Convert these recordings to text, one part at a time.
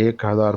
1000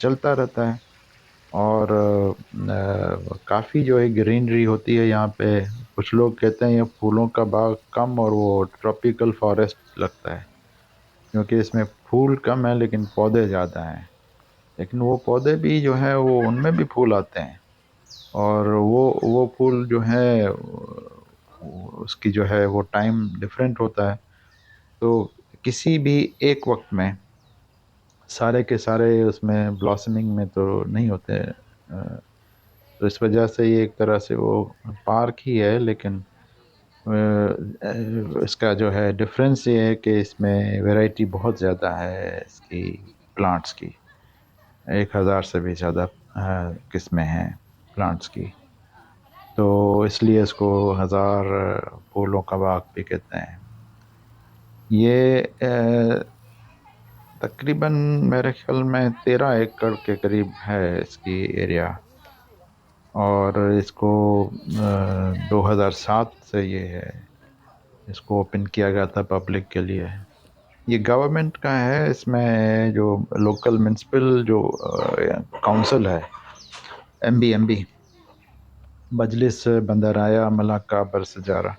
چلتا رہتا ہے. اور کافی جو ہے گرینری ہوتی ہے یہاں پہ. کچھ لوگ کہتے ہیں یہ پھولوں کا باغ کم اور وہ ٹراپیکل فارسٹ لگتا ہے، کیونکہ اس میں پھول کم ہیں لیکن پودے زیادہ ہیں. لیکن وہ پودے بھی جو ہے وہ ان میں بھی پھول آتے ہیں، اور وہ پھول جو ہے اس کی جو ہے وہ ٹائم ڈفرینٹ ہوتا ہے. تو کسی بھی ایک وقت میں سارے کے سارے اس میں بلاسمنگ میں تو نہیں ہوتے. تو اس وجہ سے یہ ایک طرح سے وہ پارک ہی ہے، لیکن اس کا جو ہے ڈفرینس یہ ہے کہ اس میں ویرائٹی بہت زیادہ ہے اس کی پلانٹس کی. 1,000 سے بھی زیادہ قسمیں ہیں پلانٹس کی. تو اس لیے اس کو 1,000 پھولوں کا باغ بھی کہتے ہیں. یہ تقریباً میرے خیال میں 13 ایکڑ کے قریب ہے اس کی ایریا. اور اس کو 2007 سے یہ ہے، اس کو اوپن کیا گیا تھا پبلک کے لیے. یہ گورنمنٹ کا ہے. اس میں جو لوکل میونسپل جو کونسل ہے، ایم بی مجلس بندرایہ ملکہ برسجارہ،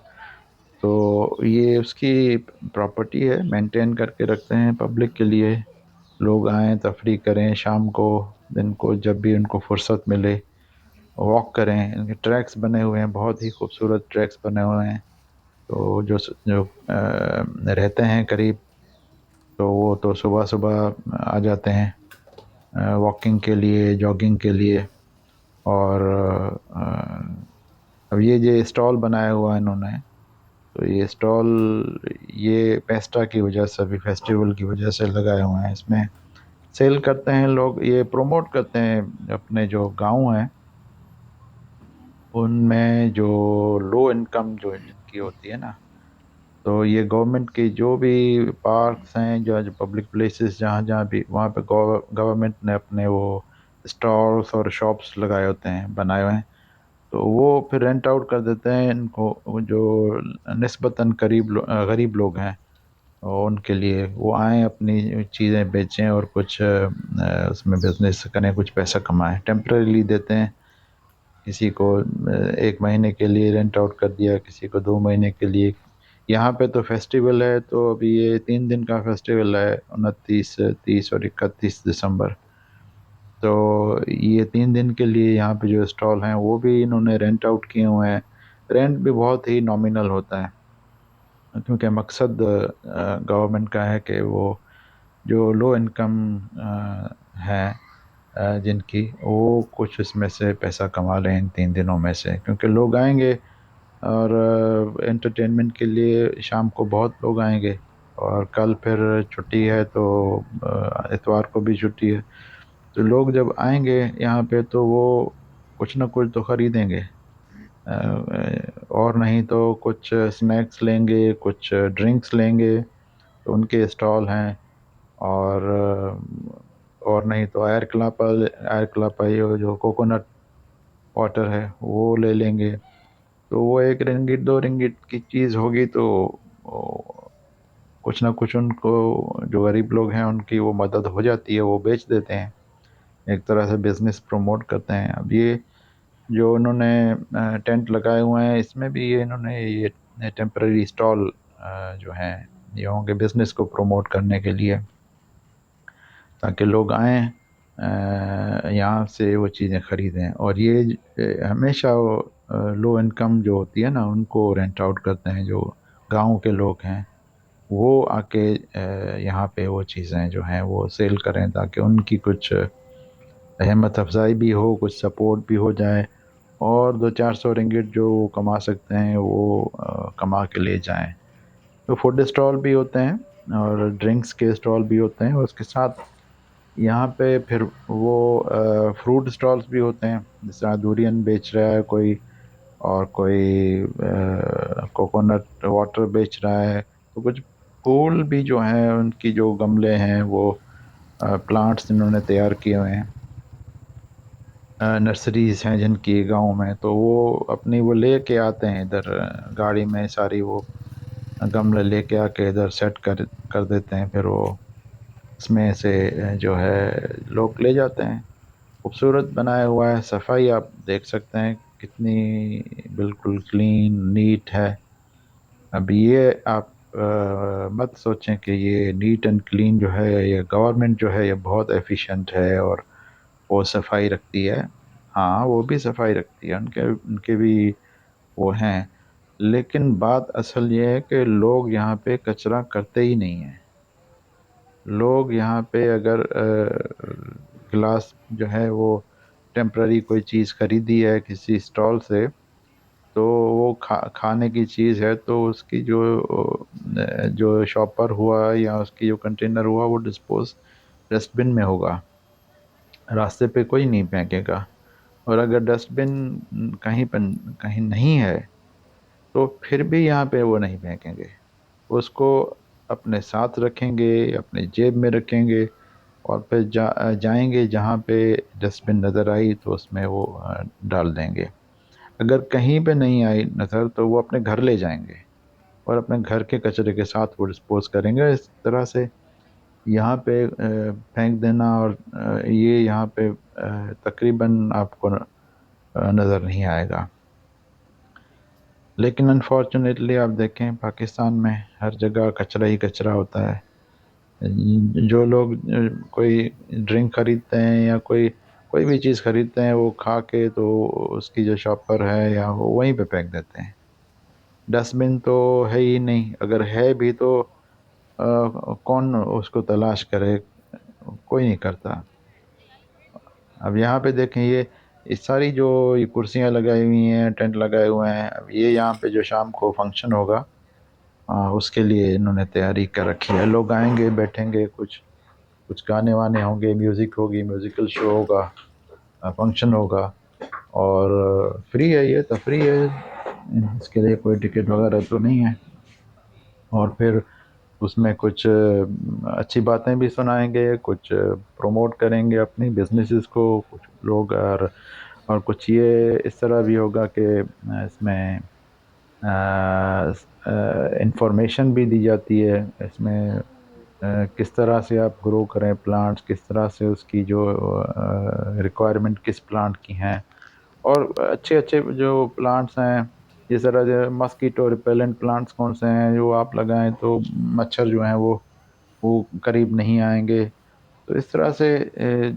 تو یہ اس کی پراپرٹی ہے. مینٹین کر کے رکھتے ہیں پبلک کے لیے. لوگ آئیں، تفریح کریں، شام کو، دن کو، جب بھی ان کو فرصت ملے واک کریں. ان کے ٹریکس بنے ہوئے ہیں، بہت ہی خوبصورت ٹریکس بنے ہوئے ہیں. تو جو رہتے ہیں قریب، تو وہ تو صبح صبح آ جاتے ہیں واکنگ کے لیے، جاگنگ کے لیے. اور اب یہ جو اسٹال بنایا ہوا ہے انہوں نے، تو یہ اسٹال یہ پیسٹا کی وجہ سے، ابھی فیسٹیول کی وجہ سے لگائے ہوئے ہیں. اس میں سیل کرتے ہیں لوگ، یہ پروموٹ کرتے ہیں اپنے جو گاؤں ہیں ان میں جو لو انکم جو جن کی ہوتی ہے نا. تو یہ گورنمنٹ کی جو بھی پارکس ہیں، جو پبلک پلیسز جہاں جہاں بھی، وہاں پہ گورنمنٹ نے اپنے وہ اسٹالس اور شاپس لگائے ہوتے ہیں، بنائے ہوئے ہیں. تو وہ پھر رینٹ آؤٹ کر دیتے ہیں ان کو، جو نسبتاً غریب لوگ ہیں، اور ان کے لیے وہ آئیں، اپنی چیزیں بیچیں اور کچھ اس میں بزنس کریں، کچھ پیسہ کمائیں. ٹیمپریریلی دیتے ہیں. کسی کو 1 مہینے کے لیے رینٹ آؤٹ کر دیا، کسی کو 2 مہینے کے لیے. یہاں پہ تو فیسٹیول ہے، تو ابھی یہ 3 دن کا فیسٹیول ہے، 29، 30 اور 31 دسمبر. تو یہ 3 دن کے لیے یہاں پہ جو اسٹال ہیں وہ بھی انہوں نے رینٹ آؤٹ کیے ہوئے ہیں. رینٹ بھی بہت ہی نامینل ہوتا ہے، کیونکہ مقصد گورنمنٹ کا ہے کہ وہ جو لو انکم ہیں جن کی، وہ کچھ اس میں سے پیسہ کما لیں ان 3 دنوں میں سے. کیونکہ لوگ آئیں گے اور انٹرٹینمنٹ کے لیے شام کو بہت لوگ آئیں گے. اور کل پھر چھٹی ہے، تو اتوار کو بھی چھٹی ہے. تو لوگ جب آئیں گے یہاں پہ تو وہ کچھ نہ کچھ تو خریدیں گے، اور نہیں تو کچھ سنیکس لیں گے، کچھ ڈرنکس لیں گے. تو ان کے اسٹال ہیں. اور نہیں تو ایئر کلاپا جو کوکونٹ واٹر ہے وہ لے لیں گے. تو وہ 1 رنگٹ 2 رنگٹ کی چیز ہوگی، تو کچھ نہ کچھ ان کو، جو غریب لوگ ہیں ان کی وہ مدد ہو جاتی ہے، وہ بیچ دیتے ہیں. ایک طرح سے بزنس پروموٹ کرتے ہیں. اب یہ جو انہوں نے ٹینٹ لگائے ہوئے ہیں، اس میں بھی انہوں نے یہ ٹیمپرری اسٹال جو ہیں یہ ہوں گے بزنس کو پروموٹ کرنے کے لیے، تاکہ لوگ آئیں یہاں سے وہ چیزیں خریدیں. اور یہ ہمیشہ لو انکم جو ہوتی ہے نا ان کو رینٹ آؤٹ کرتے ہیں. جو گاؤں کے لوگ ہیں وہ آ کے یہاں پہ وہ چیزیں جو ہیں وہ سیل کریں، تاکہ ان کی کچھ ہمت افزائی بھی ہو، کچھ سپورٹ بھی ہو جائے، اور 200-400 رنگٹ جو وہ کما سکتے ہیں وہ کما کے لے جائیں. تو فوڈ اسٹال بھی ہوتے ہیں اور ڈرنکس کے اسٹال بھی ہوتے ہیں، اور اس کے ساتھ یہاں پہ پھر وہ فروٹ اسٹالس بھی ہوتے ہیں. جس طرح دورین بیچ رہا ہے کوئی، اور کوئی کوکونٹ واٹر بیچ رہا ہے. تو کچھ پھول بھی جو ہیں، ان کی جو گملے ہیں وہ پلانٹس انہوں نے تیار کیے ہوئے ہیں. نرسریز ہیں جن کی گاؤں میں، تو وہ اپنی وہ لے کے آتے ہیں ادھر گاڑی میں، ساری وہ گملے لے کے آ کے ادھر سیٹ کر دیتے ہیں. پھر وہ اس میں سے جو ہے لوگ لے جاتے ہیں. خوبصورت بنایا ہوا ہے، صفائی آپ دیکھ سکتے ہیں کتنی بالکل کلین نیٹ ہے. اب یہ آپ مت سوچیں کہ یہ نیٹ اینڈ کلین جو ہے یہ گورنمنٹ جو ہے یہ بہت ایفیشینٹ ہے اور وہ صفائی رکھتی ہے. ہاں وہ بھی صفائی رکھتی ہے، ان کے بھی وہ ہیں، لیکن بات اصل یہ ہے کہ لوگ یہاں پہ کچرا کرتے ہی نہیں ہیں. لوگ یہاں پہ اگر گلاس جو ہے وہ ٹیمپرری کوئی چیز خریدی ہے کسی اسٹال سے، تو وہ کھانے کی چیز ہے تو اس کی جو شاپر ہوا یا اس کی جو کنٹینر ہوا وہ ڈسپوز ڈسٹ بن میں ہوگا، راستے پہ کوئی نہیں پھینکے گا. اور اگر ڈسٹ بن کہیں نہیں ہے تو پھر بھی یہاں پہ وہ نہیں پھینکیں گے، اس کو اپنے ساتھ رکھیں گے، اپنے جیب میں رکھیں گے، اور پھر جائیں گے جہاں پہ ڈسٹ بن نظر آئی تو اس میں وہ ڈال دیں گے. اگر کہیں پہ نہیں آئی نظر تو وہ اپنے گھر لے جائیں گے اور اپنے گھر کے کچرے کے ساتھ وہ ڈسپوز کریں گے. اس طرح سے یہاں پہ پھینک دینا اور یہ یہاں پہ تقریباً آپ کو نظر نہیں آئے گا. لیکن انفارچونیٹلی آپ دیکھیں پاکستان میں ہر جگہ کچرا ہی کچرا ہوتا ہے. جو لوگ کوئی ڈرنک خریدتے ہیں یا کوئی بھی چیز خریدتے ہیں وہ کھا کے تو اس کی جو شاپر ہے یا وہ وہیں پہ پھینک دیتے ہیں. ڈسٹ بن تو ہے ہی نہیں، اگر ہے بھی تو کون اس کو تلاش کرے، کوئی نہیں کرتا. اب یہاں پہ دیکھیں یہ ساری جو یہ کرسیاں لگائی ہوئی ہیں، ٹینٹ لگائے ہوئے ہیں، اب یہ یہاں پہ جو شام کو فنکشن ہوگا اس کے لیے انہوں نے تیاری کر رکھی ہے. لوگ آئیں گے، بیٹھیں گے، کچھ گانے وانے ہوں گے، میوزک ہوگی، میوزیکل شو ہوگا، فنکشن ہوگا، اور فری ہے، یہ تفریح ہے، اس کے لیے کوئی ٹکٹ وغیرہ تو نہیں ہے. اور پھر اس میں کچھ اچھی باتیں بھی سنائیں گے، کچھ پروموٹ کریں گے اپنی بزنسز کو کچھ لوگ، اور کچھ یہ اس طرح بھی ہوگا کہ اس میں انفارمیشن بھی دی جاتی ہے. اس میں کس طرح سے آپ گرو کریں پلانٹس، کس طرح سے اس کی جو ریکوائرمنٹ کس پلانٹ کی ہیں، اور اچھے اچھے جو پلانٹس ہیں جس طرح سے مسکیٹو ریپیلنٹ پلانٹس کون سے ہیں جو آپ لگائیں تو مچھر جو ہیں وہ قریب نہیں آئیں گے. تو اس طرح سے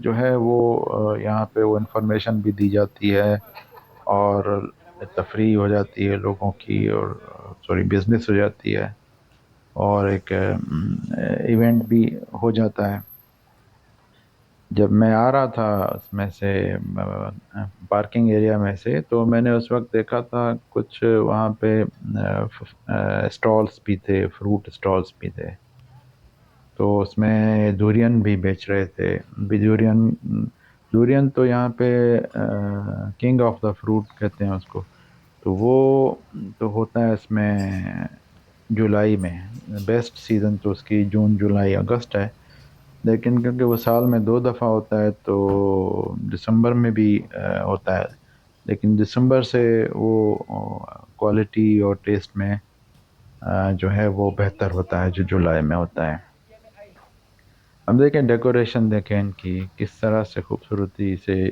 جو ہے وہ یہاں پہ وہ انفارمیشن بھی دی جاتی ہے اور تفریح ہو جاتی ہے لوگوں کی، اور سوری بزنس ہو جاتی ہے، اور ایک ایونٹ بھی ہو جاتا ہے. جب میں آ رہا تھا اس میں سے پارکنگ ایریا میں سے، تو میں نے اس وقت دیکھا تھا کچھ وہاں پہ اسٹالس بھی تھے، فروٹ اسٹالس بھی تھے. تو اس میں دورین بھی بیچ رہے تھے. بھی دورین تو یہاں پہ کنگ آف دا فروٹ کہتے ہیں اس کو. تو وہ تو ہوتا ہے اس میں جولائی میں، بیسٹ سیزن تو اس کی جون جولائی اگست ہے، لیکن کیونکہ وہ سال میں 2 دفعہ ہوتا ہے تو دسمبر میں بھی ہوتا ہے. لیکن دسمبر سے وہ کوالٹی اور ٹیسٹ میں جو ہے وہ بہتر ہوتا ہے جو جولائی میں ہوتا ہے. اب دیکھیں ڈیکوریشن دیکھیں ان کی کس طرح سے خوبصورتی سے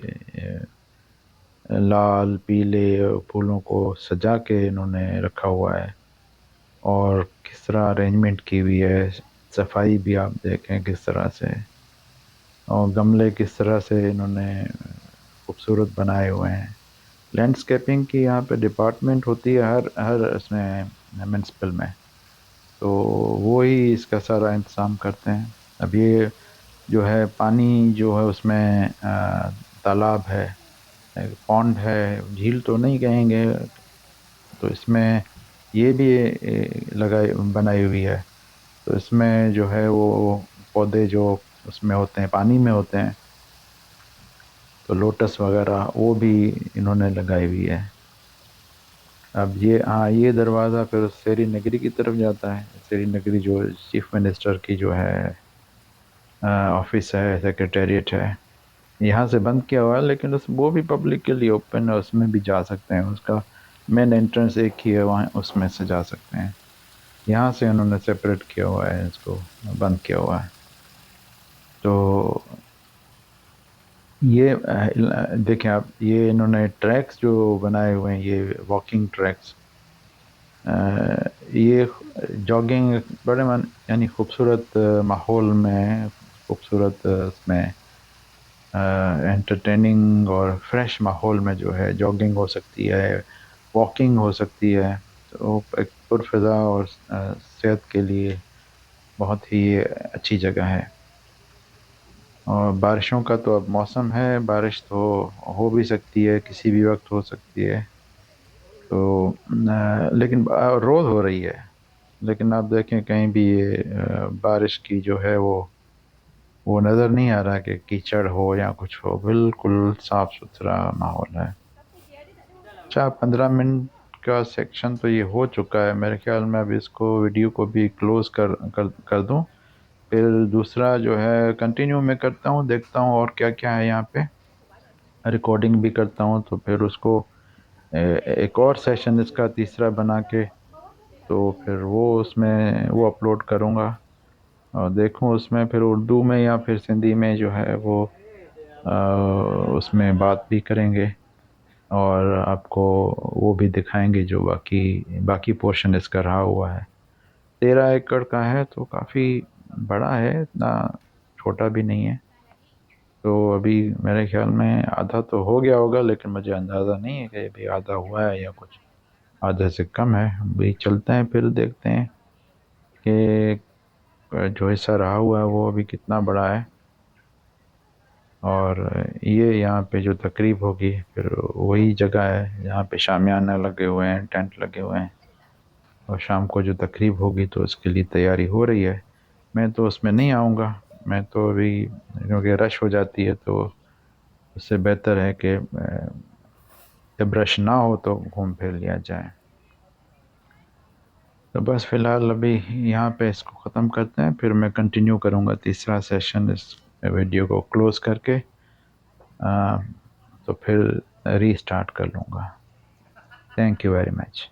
لال پیلے پھولوں کو سجا کے انہوں نے رکھا ہوا ہے، اور کس طرح ارینجمنٹ کی ہوئی ہے. صفائی بھی آپ دیکھیں کس طرح سے، اور گملے کس طرح سے انہوں نے خوبصورت بنائے ہوئے ہیں. لینڈسکیپنگ کی یہاں پہ ڈپارٹمنٹ ہوتی ہے ہر اس میں میونسپل میں، تو وہی اس کا سارا انتظام کرتے ہیں. اب یہ جو ہے پانی جو ہے اس میں تالاب ہے، پونڈ ہے، جھیل تو نہیں کہیں گے، تو اس میں یہ بھی بنائی ہوئی ہے. تو اس میں جو ہے وہ پودے جو اس میں ہوتے ہیں پانی میں ہوتے ہیں، تو لوٹس وغیرہ وہ بھی انہوں نے لگائی ہوئی ہے. اب یہ دروازہ پھر سری نگری کی طرف جاتا ہے. سری نگری جو چیف منسٹر کی جو ہے آفس ہے، سیکریٹریٹ ہے، یہاں سے بند کیا ہوا ہے، لیکن وہ بھی پبلک کے لیے اوپن ہے، اس میں بھی جا سکتے ہیں. اس کا مین انٹرنس ایک ہی ہے، وہاں اس میں سے جا سکتے ہیں. یہاں سے انہوں نے سپریٹ کیا ہوا ہے، اس کو بند کیا ہوا ہے. تو یہ دیکھیں آپ، یہ انہوں نے ٹریکس جو بنائے ہوئے ہیں، یہ واکنگ ٹریکس، یہ جاگنگ بڑے یعنی خوبصورت ماحول میں، خوبصورت اس میں انٹرٹیننگ اور فریش ماحول میں جو ہے جاگنگ ہو سکتی ہے، واکنگ ہو سکتی ہے، تو ایک پرفضا اور صحت کے لیے بہت ہی اچھی جگہ ہے۔ اور بارشوں کا تو اب موسم ہے، بارش تو ہو بھی سکتی ہے، کسی بھی وقت ہو سکتی ہے، تو لیکن روز ہو رہی ہے، لیکن آپ دیکھیں کہیں بھی یہ بارش کی جو ہے وہ نظر نہیں آ رہا کہ کیچڑ ہو یا کچھ ہو، بالکل صاف ستھرا ماحول ہے۔ اچھا، 15 منٹ کا سیکشن تو یہ ہو چکا ہے میرے خیال میں، اب اس کو ویڈیو کو بھی کلوز کر دوں، پھر دوسرا جو ہے کنٹینیو میں کرتا ہوں، دیکھتا ہوں اور کیا کیا ہے یہاں پہ، ریکارڈنگ بھی کرتا ہوں، تو پھر اس کو ایک اور سیشن اس کا تیسرا بنا کے، تو پھر وہ اس میں وہ اپلوڈ کروں گا، اور دیکھوں اس میں پھر اردو میں یا پھر سندھی میں جو ہے وہ اس میں بات بھی کریں گے، اور آپ کو وہ بھی دکھائیں گے جو باقی پورشن اس کا رہا ہوا ہے۔ 13 ایکڑ کا ہے تو کافی بڑا ہے، اتنا چھوٹا بھی نہیں ہے، تو ابھی میرے خیال میں آدھا تو ہو گیا ہوگا، لیکن مجھے اندازہ نہیں ہے کہ ابھی آدھا ہوا ہے یا کچھ آدھے سے کم ہے۔ ابھی چلتے ہیں پھر دیکھتے ہیں کہ جو حصہ رہا ہوا ہے وہ ابھی کتنا بڑا ہے، اور یہ یہاں پہ جو تقریب ہوگی پھر وہی جگہ ہے جہاں پہ شامیانہ لگے ہوئے ہیں، ٹینٹ لگے ہوئے ہیں، اور شام کو جو تقریب ہوگی تو اس کے لیے تیاری ہو رہی ہے۔ میں تو اس میں نہیں آؤں گا، میں تو ابھی کیونکہ رش ہو جاتی ہے، تو اس سے بہتر ہے کہ جب رش نہ ہو تو گھوم پھر لیا جائے۔ تو بس فی الحال ابھی یہاں پہ اس کو ختم کرتے ہیں، پھر میں کنٹینیو کروں گا تیسرا سیشن اس ویڈیو کو کلوز کر کے، تو پھر ری اسٹارٹ کر لوں گا۔ Thank you very much.